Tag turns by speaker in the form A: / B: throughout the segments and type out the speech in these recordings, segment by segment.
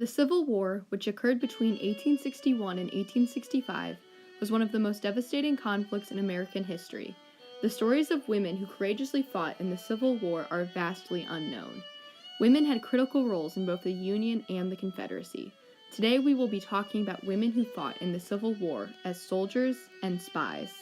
A: The Civil War, which occurred between 1861 and 1865, was one of the most devastating conflicts in American history. The stories of women who courageously fought in the Civil War are vastly unknown. Women had critical roles in both the Union and the Confederacy. Today we will be talking about women who fought in the Civil War as soldiers and spies.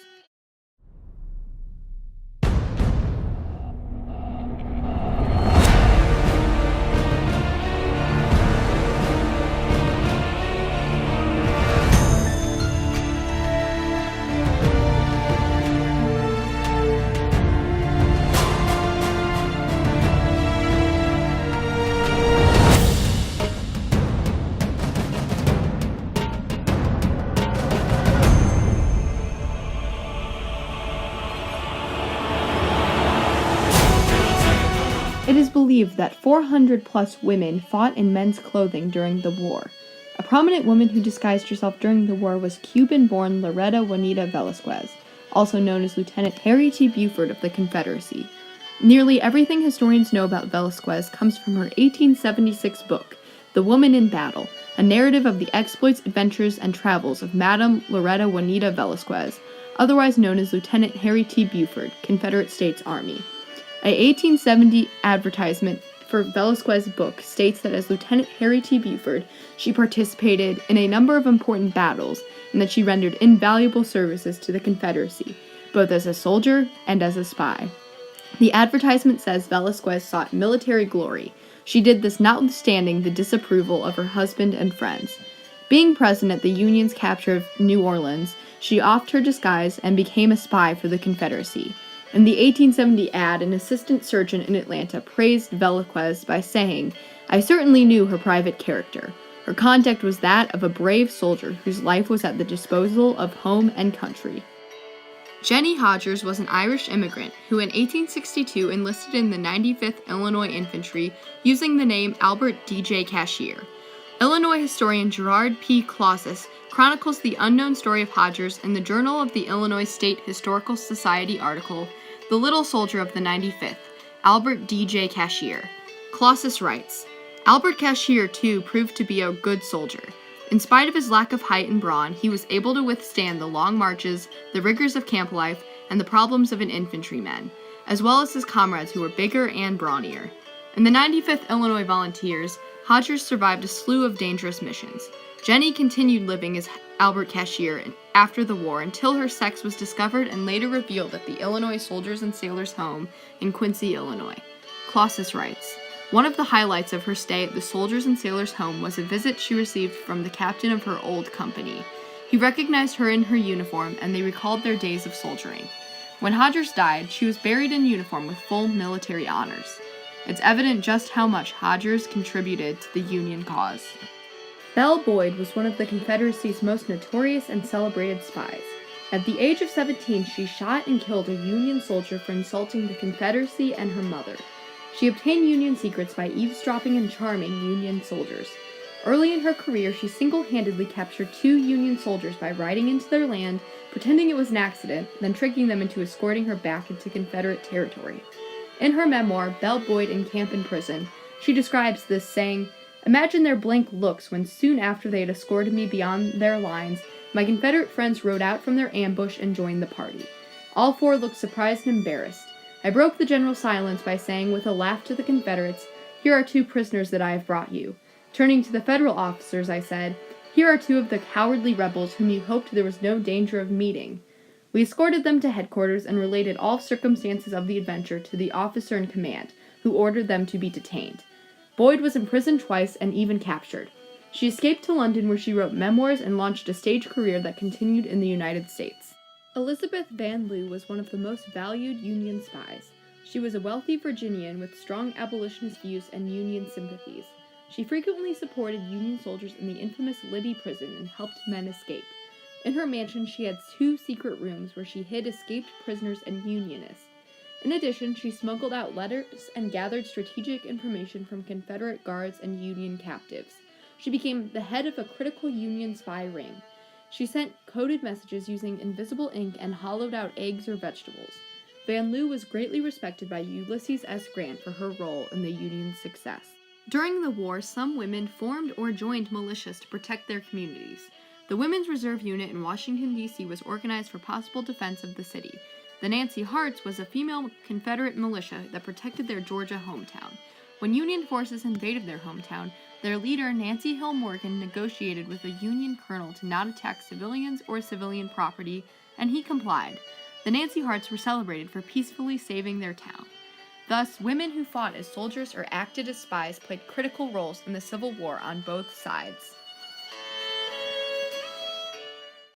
A: It is believed that 400 plus women fought in men's clothing during the war. A prominent woman who disguised herself during the war was Cuban-born Loretta Juanita Velasquez, also known as Lieutenant Harry T. Buford of the Confederacy. Nearly everything historians know about Velasquez comes from her 1876 book, The Woman in Battle, a narrative of the exploits, adventures, and travels of Madame Loretta Juanita Velasquez, otherwise known as Lieutenant Harry T. Buford, Confederate States Army. A 1870 advertisement for Velasquez's book states that as Lieutenant Harry T. Buford, she participated in a number of important battles and that she rendered invaluable services to the Confederacy, both as a soldier and as a spy. The advertisement says Velasquez sought military glory. She did this notwithstanding the disapproval of her husband and friends. Being present at the Union's capture of New Orleans, she offed her disguise and became a spy for the Confederacy. In the 1870 ad, an assistant surgeon in Atlanta praised Velasquez by saying, "I certainly knew her private character. Her conduct was that of a brave soldier whose life was at the disposal of home and country." Jenny Hodgers was an Irish immigrant who in 1862 enlisted in the 95th Illinois Infantry using the name Albert D.J. Cashier. Illinois historian Gerard P. Clausis chronicles the unknown story of Hodgers in the Journal of the Illinois State Historical Society article, The Little Soldier of the 95th, Albert D.J. Cashier. Clausis writes, Albert Cashier, too, proved to be a good soldier. In spite of his lack of height and brawn, he was able to withstand the long marches, the rigors of camp life, and the problems of an infantryman, as well as his comrades who were bigger and brawnier. In the 95th Illinois Volunteers, Hodgers survived a slew of dangerous missions. Jenny continued living as Albert Cashier after the war until her sex was discovered and later revealed at the Illinois Soldiers and Sailors Home in Quincy, Illinois. Clausis writes, one of the highlights of her stay at the Soldiers and Sailors Home was a visit she received from the captain of her old company. He recognized her in her uniform, and they recalled their days of soldiering. When Hodgers died, she was buried in uniform with full military honors. It's evident just how much Hodgers contributed to the Union cause. Belle Boyd was one of the Confederacy's most notorious and celebrated spies. At the age of 17, she shot and killed a Union soldier for insulting the Confederacy and her mother. She obtained Union secrets by eavesdropping and charming Union soldiers. Early in her career, she single-handedly captured 2 Union soldiers by riding into their land, pretending it was an accident, then tricking them into escorting her back into Confederate territory. In her memoir, Belle Boyd in Camp and Prison, she describes this, saying, "Imagine their blank looks when soon after they had escorted me beyond their lines, my Confederate friends rode out from their ambush and joined the party. All 4 looked surprised and embarrassed. I broke the general silence by saying with a laugh to the Confederates, 'Here are 2 prisoners that I have brought you.' Turning to the Federal officers, I said, 'Here are 2 of the cowardly rebels whom you hoped there was no danger of meeting.' We escorted them to headquarters and related all circumstances of the adventure to the officer in command, who ordered them to be detained. Boyd was imprisoned twice and even captured. She escaped to London, where she wrote memoirs and launched a stage career that continued in the United States." Elizabeth Van Lew was one of the most valued Union spies. She was a wealthy Virginian with strong abolitionist views and Union sympathies. She frequently supported Union soldiers in the infamous Libby prison and helped men escape. In her mansion, she had 2 secret rooms where she hid escaped prisoners and Unionists. In addition, she smuggled out letters and gathered strategic information from Confederate guards and Union captives. She became the head of a critical Union spy ring. She sent coded messages using invisible ink and hollowed out eggs or vegetables. Van Lew was greatly respected by Ulysses S. Grant for her role in the Union's success. During the war, some women formed or joined militias to protect their communities. The Women's Reserve Unit in Washington, D.C. was organized for possible defense of the city. The Nancy Hearts was a female Confederate militia that protected their Georgia hometown. When Union forces invaded their hometown, their leader, Nancy Hill Morgan, negotiated with a Union colonel to not attack civilians or civilian property, and he complied. The Nancy Hearts were celebrated for peacefully saving their town. Thus, women who fought as soldiers or acted as spies played critical roles in the Civil War on both sides.